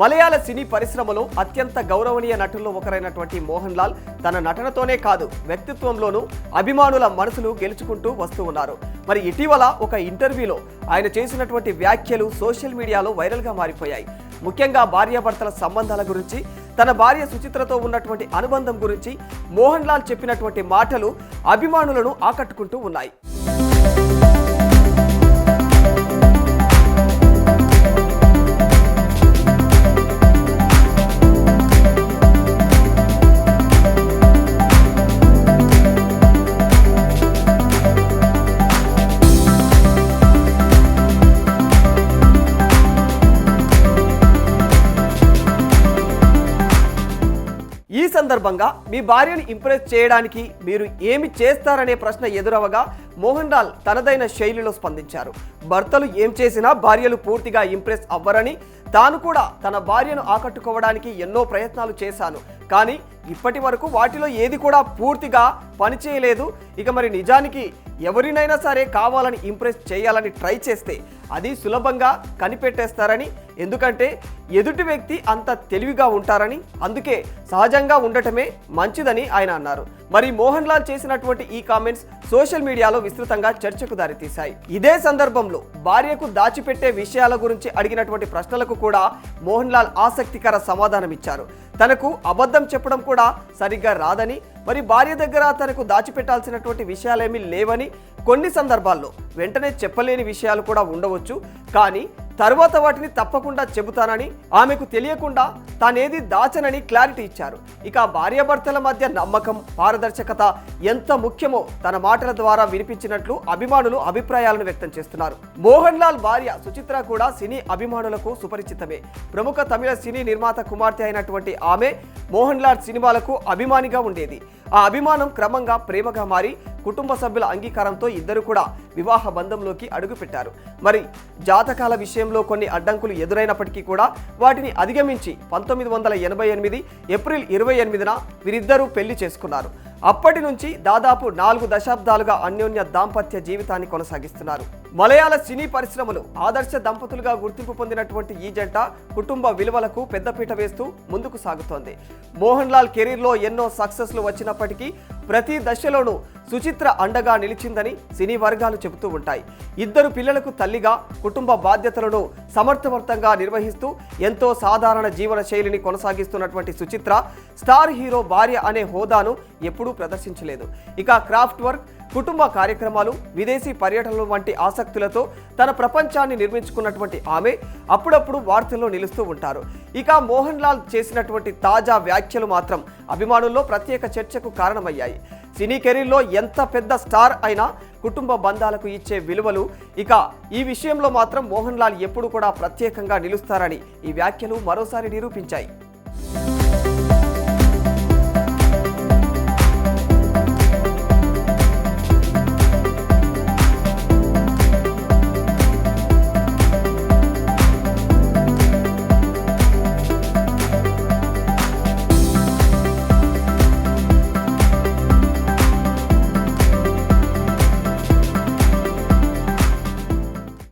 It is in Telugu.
మలయాళ సినీ పరిశ్రమలో అత్యంత గౌరవనీయ నటుల్లో ఒకరైనటువంటి మోహన్ లాల్ తన నటనతోనే కాదు వ్యక్తిత్వంలోనూ అభిమానుల మనసులు గెలుచుకుంటూ వస్తూ ఉన్నారు. మరి ఇటీవల ఒక ఇంటర్వ్యూలో ఆయన చేసినటువంటి వ్యాఖ్యలు సోషల్ మీడియాలో వైరల్గా మారిపోయాయి. ముఖ్యంగా భార్యాభర్తల సంబంధాల గురించి, తన భార్య సుచిత్రతో ఉన్నటువంటి అనుబంధం గురించి మోహన్ లాల్ చెప్పినటువంటి మాటలు అభిమానులను ఆకట్టుకుంటూ ఉన్నాయి. ఈ సందర్భంగా మీ భార్యను ఇంప్రెస్ చేయడానికి మీరు ఏమి చేస్తారనే ప్రశ్న ఎదురవగా మోహన్ లాల్ తనదైన శైలిలో స్పందించారు. భర్తలు ఏం చేసినా భార్యలు పూర్తిగా ఇంప్రెస్ అవ్వరని, తాను కూడా తన భార్యను ఆకట్టుకోవడానికి ఎన్నో ప్రయత్నాలు చేశాను, కానీ ఇప్పటి వరకు వాటిలో ఏది కూడా పూర్తిగా పనిచేయలేదు. ఇక మరి నిజానికి ఎవరినైనా సరే కావాలని ఇంప్రెస్ చేయాలని ట్రై చేస్తే అది సులభంగా కనిపెట్టేస్తారని, ఎందుకంటే ఎదుటి వ్యక్తి అంత తెలివిగా ఉంటారని, అందుకే సహజంగా ఉండటమే మంచిదని ఆయన అన్నారు. మరి మోహన్ లాల్ చేసినటువంటి ఈ కామెంట్స్ సోషల్ మీడియాలో విస్తృతంగా చర్చకు దారితీశాయి. ఇదే సందర్భంలో భార్యకు దాచిపెట్టే విషయాల గురించి అడిగినటువంటి ప్రశ్నలకు కూడా మోహన్ లాల్ ఆసక్తికర సమాధానం ఇచ్చారు. తనకు అబద్ధం చెప్పడం కూడా సరిగ్గా రాదని, మరి భార్య దగ్గర తనకు దాచిపెట్టాల్సినటువంటి విషయాలేమీ లేవని, కొన్ని సందర్భాల్లో వెంటనే చెప్పలేని విషయాలు కూడా ఉండవచ్చు, కానీ తర్వాత వాటిని తప్పకుండా చెబుతానని, ఆమెకు తెలియకుండా తానేది దాచనని క్లారిటీ ఇచ్చారు. ఇక భార్యాభర్తల మధ్య నమ్మకం, పారదర్శకత ఎంత ముఖ్యమో తన మాటల ద్వారా వినిపించినట్లు అభిమానులు అభిప్రాయాలను వ్యక్తం చేస్తున్నారు. మోహన్ లాల్ భార్య సుచిత్ర కూడా సినీ అభిమానులకు సుపరిచితమే. ప్రముఖ తమిళ సినీ నిర్మాత కుమార్తె అయినటువంటి ఆమె మోహన్ లాల్ సినిమాలకు అభిమానిగా ఉండేది. ఆ అభిమానం క్రమంగా ప్రేమగా మారి కుటుంబ సభ్యుల అంగీకారంతో ఇద్దరు కూడా వివాహ బంధంలోకి అడుగుపెట్టారు. మరి జాతకాల విషయంలో కొన్ని అడ్డంకులు ఎదురైనప్పటికీ కూడా వాటిని అధిగమించి 1988 ఏప్రిల్ 28న వీరిద్దరూ పెళ్లి చేసుకున్నారు. అప్పటి నుంచి దాదాపు 4 దశాబ్దాలుగా అన్యోన్య దాంపత్య జీవితాన్ని కొనసాగిస్తున్నారు. మలయాళ సినీ పరిశ్రమలో ఆదర్శ దంపతులుగా గుర్తింపు పొందినటువంటి ఈ జంట కుటుంబ విలువలకు పెద్దపీట వేస్తూ ముందుకు సాగుతోంది. మోహన్ లాల్ కెరీర్లో ఎన్నో సక్సెస్లు వచ్చినప్పటికీ ప్రతి దశలోనూ సుచిత్ర అండగా నిలిచిందని సినీ వర్గాలు చెబుతూ ఉంటాయి. ఇద్దరు పిల్లలకు తల్లిగా కుటుంబ బాధ్యతలను సమర్థవంతంగా నిర్వహిస్తూ ఎంతో సాధారణ జీవన శైలిని కొనసాగిస్తున్నటువంటి సుచిత్ర స్టార్ హీరో భార్య అనే హోదాను ఎప్పుడూ ప్రదర్శించలేదు. ఇక క్రాఫ్ట్ వర్క్, కుటుంబ కార్యక్రమాలు, విదేశీ పర్యటనలు వంటి ఆసక్తులతో తన ప్రపంచాన్ని నిర్మించుకున్నటువంటి ఆమె అప్పుడప్పుడు వార్తల్లో నిలుస్తూ ఉంటారు. ఇక మోహన్ లాల్ చేసినటువంటి తాజా వ్యాఖ్యలు మాత్రం అభిమానుల్లో ప్రత్యేక చర్చకు కారణమయ్యాయి. సినీ కెరీర్లో ఎంత పెద్ద స్టార్ అయినా కుటుంబ బంధాలకు ఇచ్చే విలువలు, ఇక ఈ విషయంలో మాత్రం మోహన్ లాల్ ఎప్పుడు కూడా ప్రత్యేకంగా నిలుస్తారని ఈ వ్యాఖ్యలు మరోసారి నిరూపించాయి.